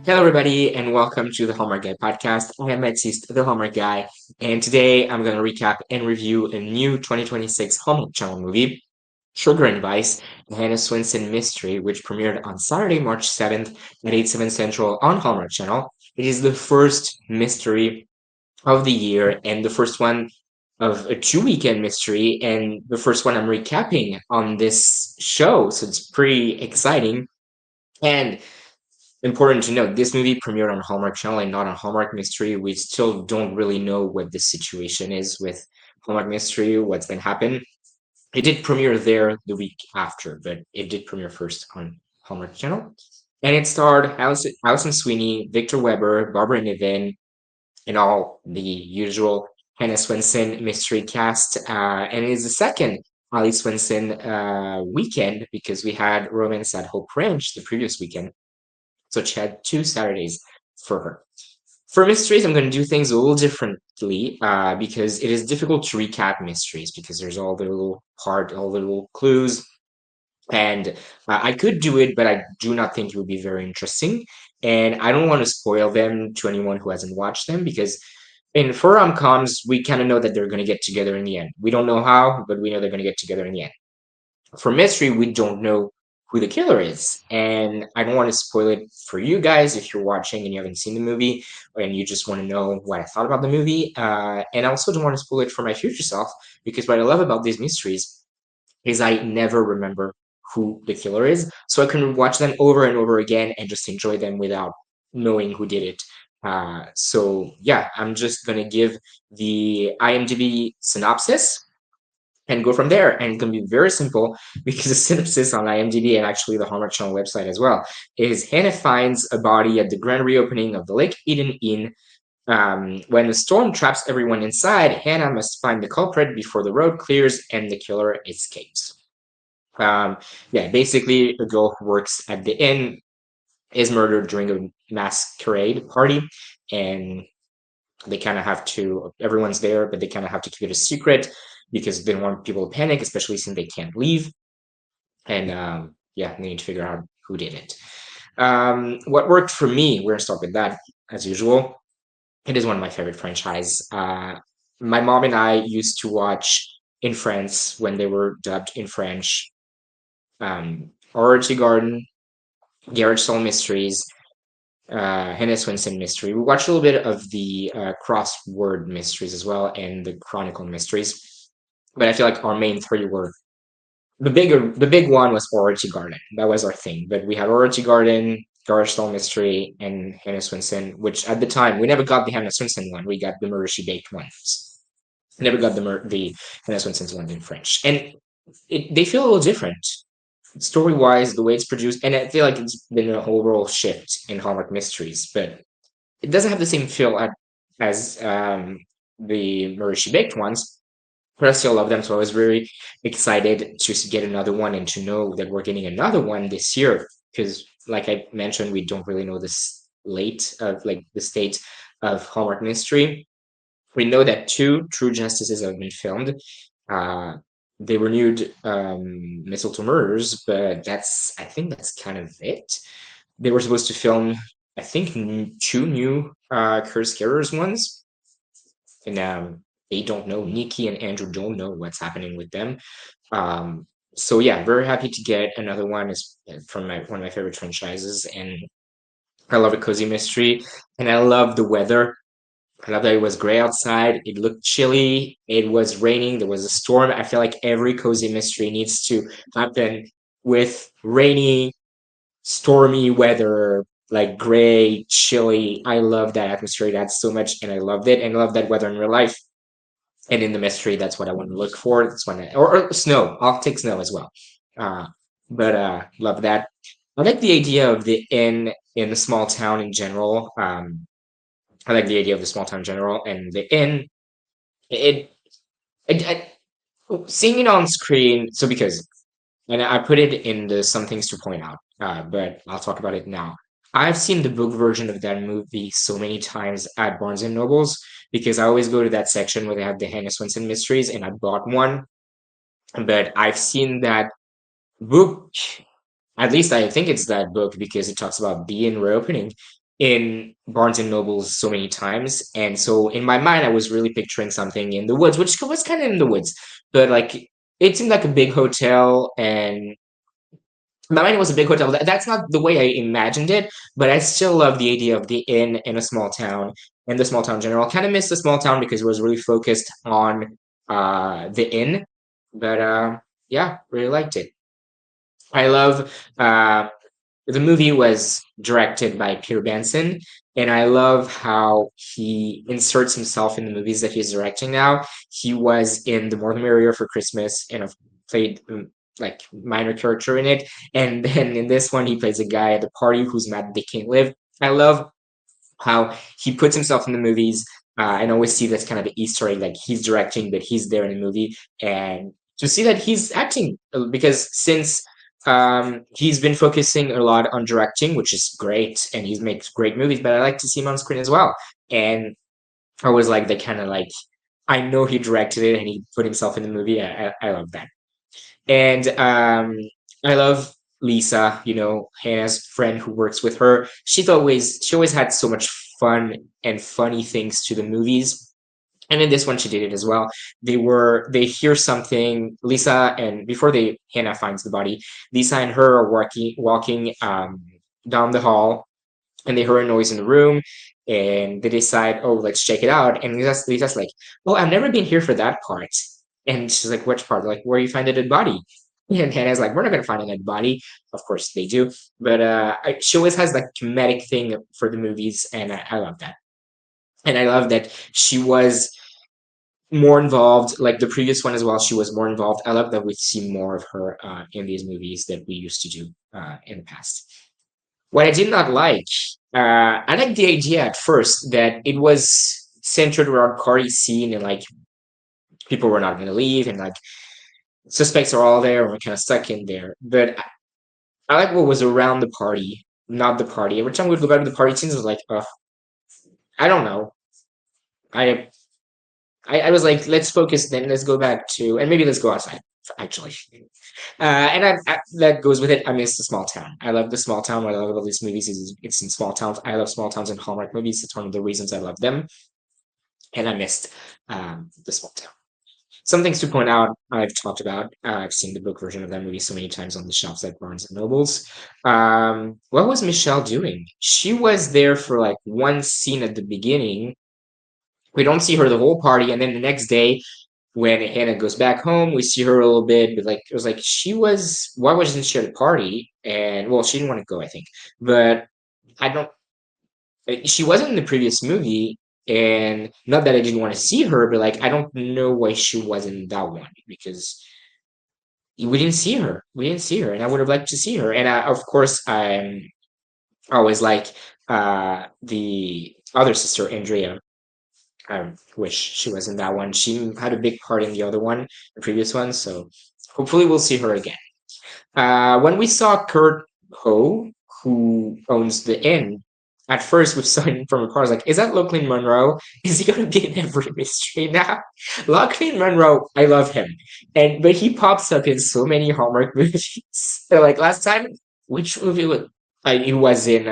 Hello, everybody, and welcome to the Hallmark Guy Podcast. I am Mathis, the Hallmark Guy, and today I'm going to recap and review a new 2026 Hallmark Channel movie, Sugar and Vice, Hannah Swensen Mystery, which premiered on Saturday, March 7th at 8, 7 Central on Hallmark Channel. It is the first mystery of the year and the first one of a two-weekend mystery, and the first one I'm recapping on this show, so it's pretty exciting. And important to note, this movie premiered on Hallmark Channel and not on Hallmark Mystery. We still don't really know what the situation is with Hallmark Mystery, what's been happened. It did premiere there the week after, but it did premiere first on Hallmark Channel. And it starred Alison Sweeney, Victor Weber, Barbara Niven, and all the usual Hannah Swensen mystery cast. And it is the second Ali Swensen weekend because we had Romance at Hope Ranch the previous weekend. So she had two Saturdays for her. For mysteries, I'm going to do things a little differently because it is difficult to recap mysteries because there's all the little clues, and I could do it, but I do not think it would be very interesting, and I don't want to spoil them to anyone who hasn't watched them because for rom-coms, we kind of know that they're going to get together in the end. We don't know how, but we know they're going to get together in the end. For mystery, we don't know who the killer is, and I don't want to spoil it for you guys if you're watching and you haven't seen the movie and you just want to know what I thought about the movie. And I also don't want to spoil it for my future self because what I love about these mysteries is I never remember who the killer is, so I can watch them over and over again and just enjoy them without knowing who did it. So yeah, I'm just gonna give the IMDb synopsis and go from there. And it can be very simple because the synopsis on IMDb and actually the Hallmark Channel website as well is Hannah finds a body at the grand reopening of the Lake Eden Inn. When the storm traps everyone inside, Hannah must find the culprit before the road clears and the killer escapes. Um, yeah, basically, a girl who works at the inn is murdered during a masquerade party, and they kind of have to, everyone's there, but they kind of have to keep it a secret because they don't want people to panic, especially since they can't leave. And yeah, they need to figure out who did it. What worked for me, we're gonna start with that as usual. It is one of my favorite franchise. My mom and I used to watch in France when they were dubbed in French. Orgy Garden, Garage Soul Mysteries, Hannah Swensen Mystery. We watched a little bit of the crossword mysteries as well and the Chronicle mysteries. But I feel like our main three were the big one was Orgy Garden. That was our thing. But we had Orgy Garden, Garage Soul Mystery, and Hannah Swensen, which at the time we never got the Hannah Swensen one. We got the Murder She Baked ones. Never got the Hannah Swensen's one in French. And they feel a little different story wise, the way it's produced, and I feel like it's been an overall shift in Hallmark Mysteries, but it doesn't have the same feel as the Murder She Baked ones, but I still love them. So I was very excited to get another one and to know that we're getting another one this year because, like I mentioned, we don't really know this late of like the state of Hallmark Mystery. We know that two True Justices have been filmed. Uh, they renewed Mistletoe Murders, but I think that's kind of it. They were supposed to film, I think, two new Curse Carers ones, and they don't know. Nikki and Andrew don't know what's happening with them. Um, so yeah, very happy to get another one is from one of my favorite franchises, and I love a cozy mystery, and I love the weather. I love that it was gray outside. It looked chilly. It was raining. There was a storm. I feel like every cozy mystery needs to happen with rainy, stormy weather, like gray, chilly. I love that atmosphere. That's so much, and I loved it. And I love that weather in real life. And in the mystery, that's what I want to look for. That's when or snow. I'll take snow as well. Uh, but love that. I like the idea of the inn in the small town in general. I like the idea of the small town in general and the inn. It, seeing it on screen. So because, and I put it in the some things to point out, but I'll talk about it now. I've seen the book version of that movie so many times at Barnes and Nobles because I always go to that section where they have the Hannah Swensen mysteries, and I bought one. But I've seen that book. At least I think it's that book because it talks about the inn reopening. in Barnes and Nobles so many times, and so in my mind, I was really picturing something in the woods, which was kind of in the woods, but like it seemed like a big hotel, and my mind was a big hotel. That's not the way I imagined it, but I still love the idea of the inn in a small town and the small town in general. Kind of missed the small town because it was really focused on the inn, but yeah, really liked it. I love the movie was directed by Peter Benson, and I love how he inserts himself in the movies that he's directing now. He was in The More the Merrier for Christmas and I've played like minor character in it. And then in this one, he plays a guy at the party who's mad they can't live. I love how he puts himself in the movies. And always see that's kind of an Easter egg, like he's directing, but he's there in the movie, and to see that he's acting because since he's been focusing a lot on directing, which is great, and he makes great movies. But I like to see him on screen as well, and I was like the kind of like I know he directed it and he put himself in the movie. I love that. And I love Lisa, Hannah's friend who works with her. She always had so much fun and funny things to the movies. And in this one, she did it as well. They hear something. Lisa and before Hannah finds the body, Lisa and her are walking down the hall, and they hear a noise in the room, and they decide, oh, let's check it out. And Lisa's like, well, I've never been here for that part. And she's like, which part? Like, where you find a dead body? And Hannah's like, we're not gonna find a dead body. Of course they do, but she always has that comedic thing for the movies, and I love that. And I love that she was more involved, like the previous one as well. She was more involved. I love that we see more of her in these movies that we used to do in the past. What I did not like, I liked the idea at first that it was centered around Cardi's scene, and like people were not going to leave, and like suspects are all there and we're kind of stuck in there. But I like what was around the party, not the party. Every time we'd go back to the party scenes, I was like, I don't know. I, I was like, let's focus then. Let's go back to, and maybe let's go outside. Actually, and that goes with it. I miss the small town. I love the small town. What I love about these movies is it's in small towns. I love small towns and Hallmark movies. It's one of the reasons I love them. And I missed the small town. Some things to point out, I've talked about. I've seen the book version of that movie so many times on the shelves at Barnes and Nobles. What was Michelle doing? She was there for like one scene at the beginning. We don't see her the whole party, and then the next day when Hannah goes back home, we see her a little bit, but like it was like she was. Why wasn't she at the party? And well, she didn't want to go, I think. But I don't. She wasn't in the previous movie, and not that I didn't want to see her, but like I don't know why she wasn't in that one because we didn't see her. We didn't see her, and I would have liked to see her. And of course, I'm always like the other sister, Andrea. I wish she was in that one. She had a big part in the other one, the previous one. So hopefully we'll see her again. When we saw Kurt Ho, who owns the inn, at first we saw him from afar. I was like, is that Lachlan Monroe? Is he going to be in every mystery now? Lachlan Monroe, I love him, but he pops up in so many Hallmark movies. So like last time, which movie was? He was in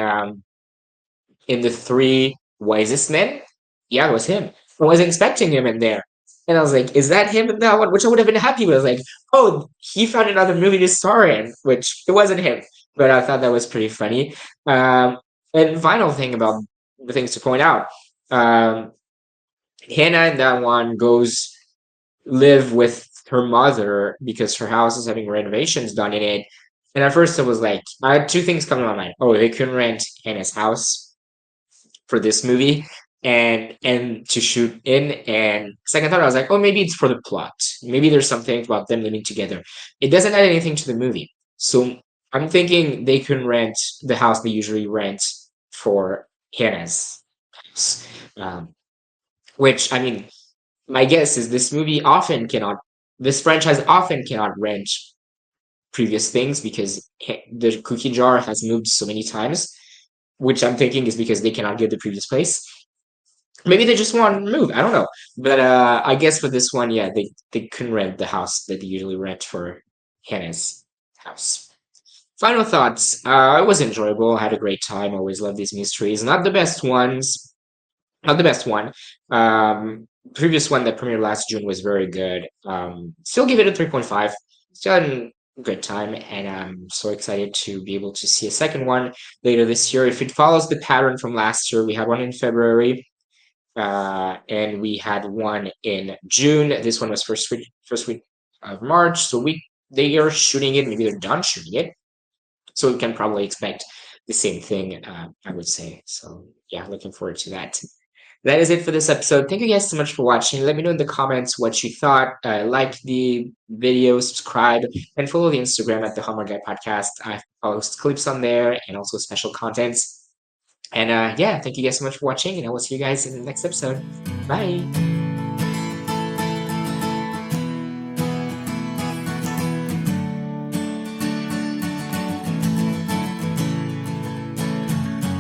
the Three Wisest Men. Yeah, it was him. I wasn't expecting him in there. And I was like, is that him in that one? Which I would have been happy with. I was like, oh, he found another movie to star in, which it wasn't him. But I thought that was pretty funny. And final thing about the things to point out. Um, Hannah in that one goes live with her mother because her house is having renovations done in it. And at first I was like, I had two things come to my mind. Oh, they couldn't rent Hannah's house for this movie and to shoot in. And second thought, I was like, oh, maybe it's for the plot. Maybe there's something about them living together. It doesn't add anything to the movie. So I'm thinking they can rent the house they usually rent for Hannah's house. Which I mean, my guess is this franchise often cannot rent previous things because the cookie jar has moved so many times, which I'm thinking is because they cannot get the previous place. Maybe they just want to move. I don't know. But I guess for this one, yeah, they couldn't rent the house that they usually rent for Hannah's house. Final thoughts. It was enjoyable. I had a great time. I always love these mysteries. Not the best ones. Not the best one. Previous one that premiered last June was very good. Still give it a 3.5. Still had a good time, and I'm so excited to be able to see a second one later this year. If it follows the pattern from last year, we had one in February, and we had one in June. This one was first week of March. So they are shooting it. Maybe they're done shooting it. So we can probably expect the same thing, I would say. So yeah, looking forward to that. That is it for this episode. Thank you guys so much for watching. Let me know in the comments what you thought. Like the video, subscribe, and follow the Instagram at the Hallmark Guy Podcast. I post clips on there and also special contents. And yeah, thank you guys so much for watching, and I will see you guys in the next episode. Bye.